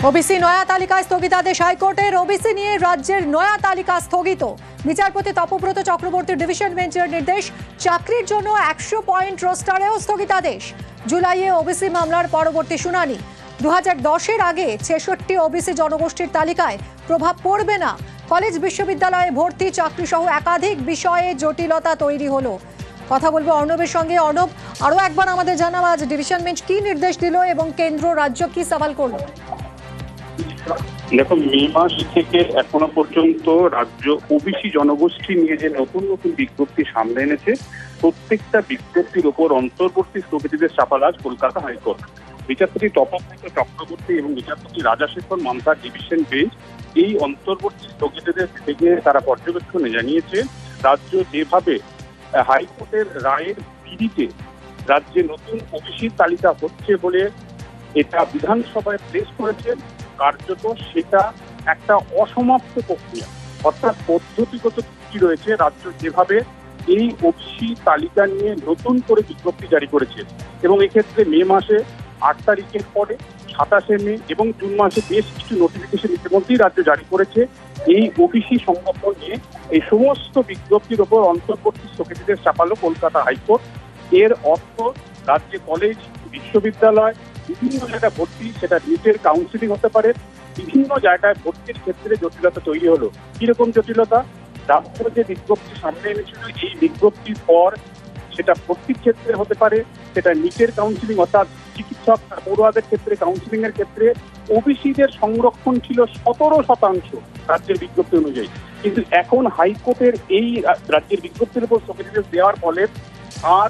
OBC নয়া তালিকায় স্থগিতাদেশ হাইকোর্টের। ওবিসি নিয়ে রাজ্যের নয়া তালিকা স্থগিত। বিচারপতি তপব্রত চক্রবর্তীর ডিভিশন বেঞ্চের নির্দেশ, চাকরির জন্য 100 পয়েন্ট রোস্টারেও স্থগিতাদেশ। জুলাইয়ে ওবিসি মামলার পরবর্তী শুনানি। 2010-এর আগে 66 ওবিসি জনগোষ্ঠীর তালিকায় প্রভাব পড়বে না। কলেজ বিশ্ববিদ্যালয়ে ভর্তি, চাকরি সহ একাধিক বিষয়ে জটিলতা তৈরি হলো। কথা বলবো অর্ণবের সঙ্গে। অর্ণব, আরো একবার আমাদের জানাও আজ ডিভিশন বেঞ্চ কি নির্দেশ দিল এবং কেন্দ্র রাজ্য কি সওয়াল করলো? দেখো, মে মাস থেকে এখনো পর্যন্ত রাজ্য ওবিসি জনগোষ্ঠী নিয়ে যে নতুন নতুন বিজ্ঞপ্তি সামনে এনেছে, প্রত্যেকটা বিজ্ঞপ্তির ওপর অন্তর্বর্তী স্থগিতাদেশ চাপাল আজ কলকাতা হাইকোর্ট। বিচারপতি তপব্রত চক্রবর্তী এবং বিচারপতি রাজাশেখর মান্থার ডিভিশন বেঞ্চ এই অন্তর্বর্তী স্থগিতাদেশ থেকে তারা পর্যবেক্ষণে জানিয়েছে, রাজ্য যেভাবে হাইকোর্টের রায়ের বিরুদ্ধে রাজ্যে নতুন ওবিসি তালিকা হচ্ছে বলে এটা বিধানসভায় পেশ করেছে, কার্যত সেটা একটা অসমাপ্ত প্রক্রিয়া। অর্থাৎ পদ্ধতিগত ত্রুটি রয়েছে। রাজ্য যেভাবে এই ওবিসি তালিকা নিয়ে নতুন করে বিজ্ঞপ্তি জারি করেছে এবং এক্ষেত্রে মে মাসে 8 তারিখের পরে 27শে মে এবং জুন মাসে বেশ কিছু নোটিফিকেশন ইতিমধ্যেই রাজ্য জারি করেছে এই ওবিসি সংরক্ষণ নিয়ে। এই সমস্ত বিজ্ঞপ্তির ওপর অন্তর্বর্তী স্থগিতাদেশ চাপালো কলকাতা হাইকোর্ট। এর অর্থ রাজ্যে কলেজ, বিশ্ববিদ্যালয়, বিভিন্ন জায়গায় ভর্তি, সেটা নিটের কাউন্সিলিং হতে পারে, বিভিন্ন জায়গায় ভর্তির ক্ষেত্রে জটিলতা তৈরি হলো। কিরকম জটিলতা? রাজ্য যে বিজ্ঞপ্তি সামনে এনেছিল, এই বিজ্ঞপ্তির পর সেটা ভর্তির ক্ষেত্রে হতে পারে, সেটা নিটের কাউন্সিলিং অর্থাৎ চিকিৎসক পড়ুয়াদের ক্ষেত্রে কাউন্সিলিং এর ক্ষেত্রে ওবিসিদের সংরক্ষণ ছিল 17% রাজ্যের বিজ্ঞপ্তি অনুযায়ী। কিন্তু এখন হাইকোর্টের এই রাজ্যের বিজ্ঞপ্তির উপর স্থগিতাদেশ দেওয়ার ফলে আর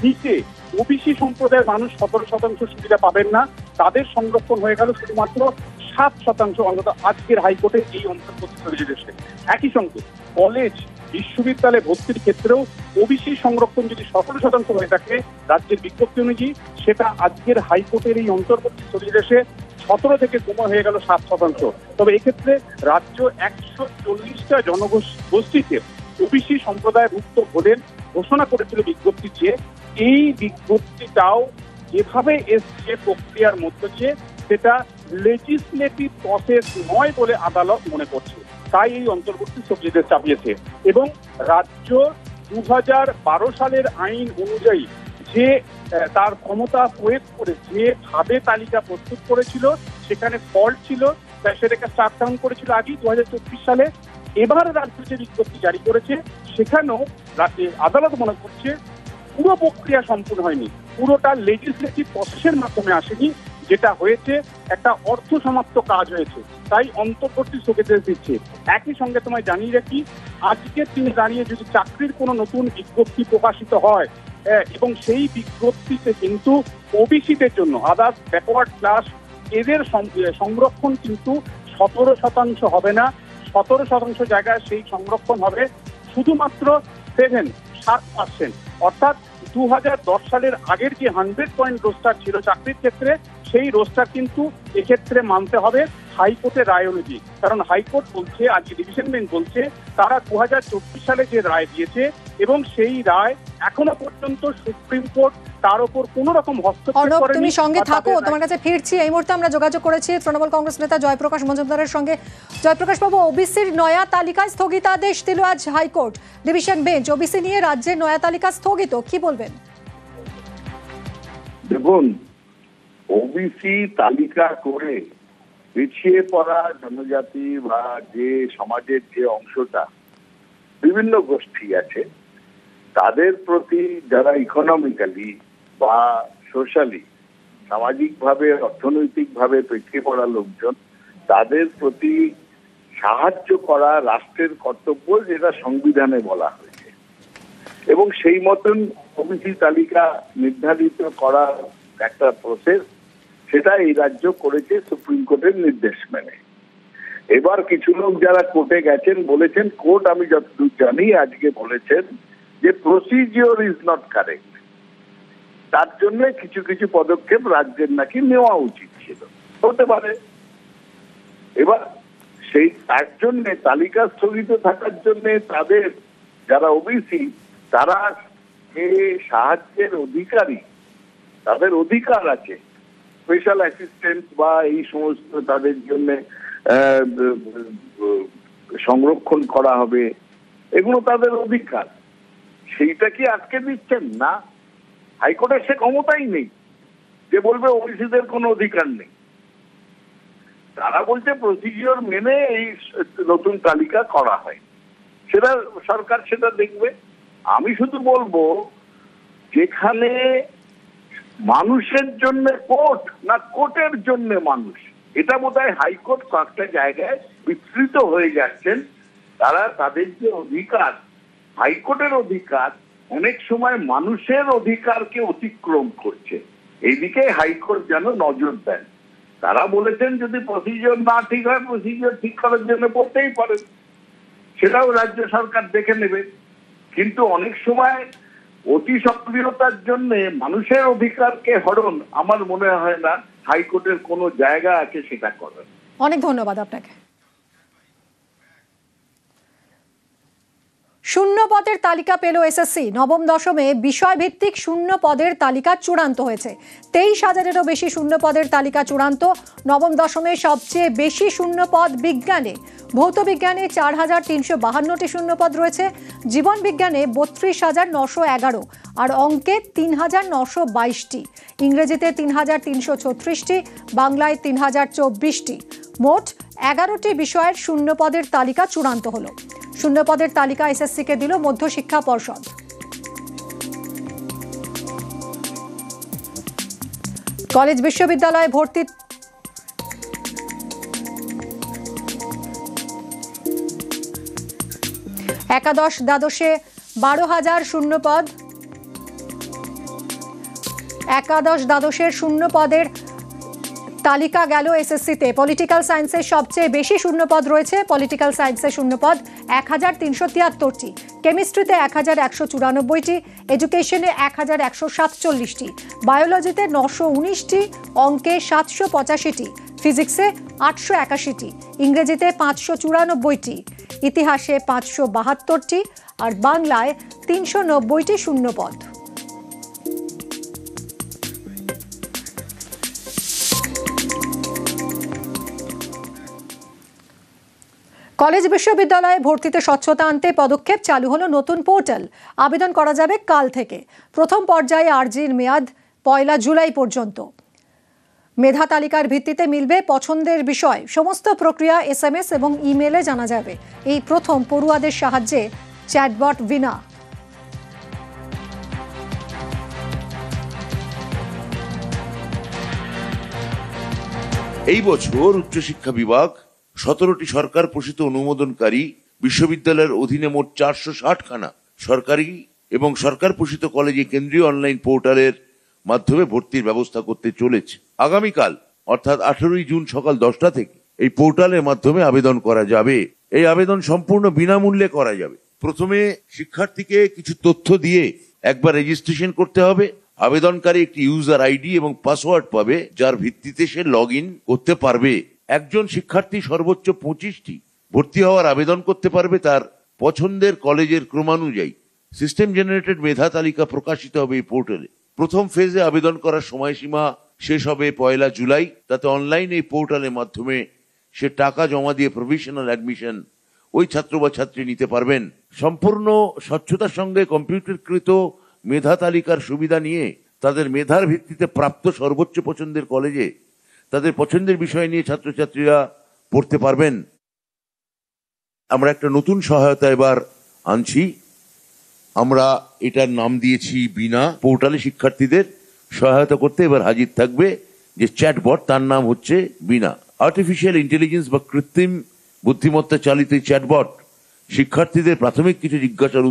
নিচে ওবিসি সম্প্রদায়ের মানুষ 17% সুবিধা পাবেন না, তাদের সংরক্ষণ হয়ে গেল শুধুমাত্র 7%, অন্তত আজকের হাইকোর্টের এই অন্তর্বর্তী স্থগিতাদেশে। একই সঙ্গে কলেজ, বিশ্ববিদ্যালয়ে ভর্তির ক্ষেত্রেও ওবিসি সংরক্ষণ যদি 17% হয়ে থাকে রাজ্যের বিজ্ঞপ্তি অনুযায়ী, সেটা আজকের হাইকোর্টের এই অন্তর্বর্তী স্থগিতাদেশে 17 থেকে কমে হয়ে গেল 7%। তবে এক্ষেত্রে রাজ্য 140টা জনগোষ্ঠীকে ওবিসি সম্প্রদায়ভুক্ত বলে ঘোষণা করেছিল বিজ্ঞপ্তি দিয়ে। এই বিজ্ঞপ্তিটাও যেভাবে এসছে প্রক্রিয়ার মধ্য দিয়ে, সেটা লেজিসলেটিভ প্রসেস নয় বলে আদালত মনে করছে, তাই এই অন্তর্বর্তী স্থগিতাদেশ চাপিয়েছে। এবং রাজ্য 2012 সালের আইন অনুযায়ী যে তার ক্ষমতা প্রয়োগ করে যেভাবে তালিকা প্রস্তুত করেছিল সেখানে ফল্ট ছিল, তাই সেটাকে স্টার্ট ডাউন করেছিল আগেই 2024 সালে। এবার রাজ্য যে বিজ্ঞপ্তি জারি করেছে সেখানেও আদালত মনে করছে পুরো প্রক্রিয়া সম্পূর্ণ হয়নি, পুরোটা লেজিসলেটিভ প্রসেসের মাধ্যমে আসেনি, যেটা হয়েছে একটা অর্থ সমাপ্ত কাজ হয়েছে, তাই অন্তর্বর্তী স্থগিতাদেশ দিচ্ছে। একই সঙ্গে তোমায় জানিয়ে রাখি, আজকের দিনে দাঁড়িয়ে যদি চাকরির কোনো নতুন বিজ্ঞপ্তি প্রকাশিত হয় এবং সেই বিজ্ঞপ্তিতে কিন্তু ওবিসিদের জন্য আদার্স ব্যাকওয়ার্ড ক্লাস এদের সংরক্ষণ কিন্তু 17% হবে না, 17% জায়গায় সেই সংরক্ষণ হবে শুধুমাত্র 7%। অর্থাৎ 2010 সালের আগের যে 100 পয়েন্ট রোস্টার ছিল চাকরির ক্ষেত্রে, সেই রোস্টার কিন্তু এক্ষেত্রে মানতে হবে হাইকোর্টের রায় অনুযায়ী। কারণ হাইকোর্ট বলছে, আজকে ডিভিশন বেঞ্চ বলছে, তারা 2024 সালে যে রায় দিয়েছে এবং সেই রায় এখনো পর্যন্ত সুপ্রিম কোর্ট তার উপর কোনো রকম হস্তক্ষেপ করেনি। তুমি সঙ্গে থাকো, তোমার কাছে ফিরছি। এই মুহূর্তে আমরা যোগাযোগ করেছি তৃণমূল কংগ্রেস নেতা জয়প্রকাশ মজুমদারের সঙ্গে। জয়প্রকাশ বাবু, ওবিসির নয়া তালিকায় স্থগিতাদেশ দিল আজ হাইকোর্ট ডিভিশন বেঞ্চ। ওবিসি নিয়ে রাজ্যের নয়া তালিকা স্থগিত, কি বলবেন? দেখুন, ওবিসি তালিকা করে পিছিয়ে পড়া জনজাতি বা যে সমাজের যে অংশটা বিভিন্ন গোষ্ঠী আছে, তাদের প্রতি যারা ইকোনমিক্যালি বা সোশ্যালি সামাজিকভাবে অর্থনৈতিকভাবে পিছিয়ে পড়া লোকজন, তাদের প্রতি সাহায্য করা রাষ্ট্রের কর্তব্য, যেটা সংবিধানে বলা হয়েছে। এবং সেই মতন ওবিসি তালিকা নির্ধারিত করার একটা প্রসেস, সেটা এই রাজ্য করেছে সুপ্রিম কোর্টের নির্দেশ মেনে। এবার কিছু লোক যারা কোর্টে গেছেন বলেছেন, কোর্ট আমি যতদূর জানি আজকে বলেছেন যে প্রসিজিওর ইজ নট কারেক্ট, তার জন্য কিছু কিছু পদক্ষেপ রাজ্যের নাকি নেওয়া উচিত ছিল, হতে পারে। এবার সেই তার জন্য তালিকা স্থগিত থাকার জন্য তাদের যারা ওবিসি, তারা যে সাহায্যের অধিকারী, তাদের অধিকার আছে, স্পেশাল অ্যাসিস্ট্যান্ট বা এই সমস্ত তাদের জন্য সংরক্ষণ করা হবে, এগুলো তাদের অধিকার। সেইটা কি আটকে দিচ্ছেন? না, হাইকোর্টের সে ক্ষমতাই নেই যে বলবে ওবিসিদের কোনো অধিকার নেই। তারা বলছে প্রসিডিওর মেনে এই নতুন তালিকা করা হয়, সেটা সরকার সেটা দেখবে। আমি শুধু বলবো, যেখানে মানুষের জন্য কোর্ট না কোর্টের জন্য মানুষ, এটা বোধহয় হাইকোর্ট কয়েকটা জায়গায় বিস্তৃত হয়ে যাচ্ছেন। তারা তাদের যে অধিকার, হাইকোর্টের অধিকার, অনেক সময় মানুষের অধিকারকে অতিক্রম করছে। এইদিকে হাইকোর্ট যেন নজর দেন। তারা বলেছেন যদি প্রসিডিওর না ঠিক হয়, প্রসিডিওর ঠিক করার জন্য করতেই পারেন, সেটাও রাজ্য সরকার দেখে নেবে। কিন্তু অনেক সময় অতি সক্রিয়তার জন্য মানুষের অধিকারকে হরণ, আমার মনে হয় না হাইকোর্টের কোনো জায়গা আছে সেটা করার। অনেক ধন্যবাদ আপনাকে। শূন্য পদের তালিকা পেল এসএসসি। নবম দশমে বিষয়ভিত্তিক শূন্য পদের তালিকা চূড়ান্ত হয়েছে। 23,000-এরও বেশি শূন্য পদের তালিকা চূড়ান্ত। নবম দশমে সবচেয়ে বেশি শূন্য পদ বিজ্ঞানে। ভৌত বিজ্ঞানে 4,352টি শূন্য পদ রয়েছে, জীবন বিজ্ঞানে 32,911, আর অঙ্কে 3,922টি, ইংরেজিতে 3,336টি, বাংলায় 3,024টি। মোট 11টি বিষয়ের শূন্য পদের তালিকা চূড়ান্ত হলো। শূন্য পদের তালিকা এসএসসিকে দিল মধ্যশিক্ষা পর্ষদ। কলেজ বিশ্ববিদ্যালয়ে ভর্তি একাদশ দ্বাদশে 12,000 শূন্য পদ। একাদশ দ্বাদশের শূন্য পদের তালিকা গেল এসএসসিতে। পলিটিক্যাল সায়েন্সের সবচেয়ে বেশি শূন্য পদ রয়েছে। পলিটিক্যাল সায়েন্সের শূন্য পদ 1,373টি, কেমিস্ট্রিতে 1,194টি, এডুকেশনে 1,147টি, বায়োলজিতে 919টি, অঙ্কে 785টি, ফিজিক্সে 881টি, ইংরেজিতে 594টি, ইতিহাসে 572টি, আর বাংলায় 390টি শূন্য পদ। কলেজ বিশ্ববিদ্যালয়ে ভর্তিতে স্বচ্ছতা আনতে পদক্ষেপ, চালু হলো নতুন পোর্টাল। আবেদন করা যাবে কাল থেকে। প্রথম পর্যায়ে আর্জির মেয়াদ 1 জুলাই পর্যন্ত। মেধা তালিকার ভিত্তিতে মিলবে পছন্দের বিষয়। সমস্ত প্রক্রিয়া SMS এবং ইমেলে জানা যাবে। এই প্রথম পড়ুয়াদের সাহায্যে চ্যাটবট ভিনা। এই বছর উচ্চশিক্ষা বিভাগ 17টি সরকার পোষিত অনুমোদনকারী বিশ্ববিদ্যালয়ের অধীনে মোট 460খানা সরকারি এবং সরকার পোষিত কলেজে কেন্দ্রীয় অনলাইন পোর্টালের মাধ্যমে ভর্তির ব্যবস্থা করতে চলেছে। আগামীকাল অর্থাৎ 18 জুন সকাল 10টা থেকে এই পোর্টালের মাধ্যমে আবেদন করা যাবে। এই আবেদন সম্পূর্ণ বিনামূল্যে করা যাবে। প্রথমে শিক্ষার্থীকে কিছু তথ্য দিয়ে একবার রেজিস্ট্রেশন করতে হবে। আবেদনকারী একটি ইউজার আইডি এবং পাসওয়ার্ড পাবে, যার ভিত্তিতে সে লগ ইন করতে পারবে। একজন শিক্ষার্থী সর্বোচ্চ 25টি ভর্তি হওয়ার আবেদন করতে পারবে তার পছন্দের কলেজের ক্রমানুযায়ী। সিস্টেম জেনারেটেড মেধা তালিকা প্রকাশিত হবে এই পোর্টালে। প্রথম ফেজে আবেদন করার সময়সীমা শেষ হবে 1 জুলাই। তাতে অনলাইন এই পোর্টালের মাধ্যমে সে টাকা জমা দিয়ে প্রভিশনাল অ্যাডমিশন ওই ছাত্র বা ছাত্রী নিতে পারবেন। সম্পূর্ণ স্বচ্ছতার সঙ্গে কম্পিউটারকৃত মেধা তালিকার সুবিধা নিয়ে তাদের মেধার ভিত্তিতে প্রাপ্ত সর্বোচ্চ পছন্দের কলেজে তাদের পছন্দের বিষয় নিয়ে ছাত্রছাত্রীরা পড়তে পারবেন। আমরা একটা নতুন সহায়তা এবার আনছি। আমরা এটার নাম দিয়েছি বিনা। পোর্টালে শিক্ষার্থীদের সহায়তা করতে এবার হাজির থাকবে যে চ্যাটবট, তার নাম হচ্ছে বিনা। আর্টিফিশিয়াল ইন্টেলিজেন্স বা কৃত্রিম বুদ্ধিমত্তা চালিত চ্যাটবট শিক্ষার্থীদের প্রাথমিক কিছু জিজ্ঞাসার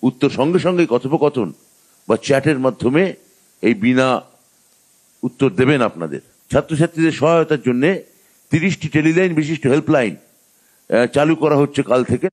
উত্তর সঙ্গে সঙ্গে কথোপকথন বা চ্যাটের মাধ্যমে এই বিনা উত্তর দেবেন আপনাদের। ছাত্রছাত্রীদের সহায়তার জন্য 30টি টেলিলাইন বিশিষ্ট হেল্পলাইন চালু করা হচ্ছে কাল থেকে।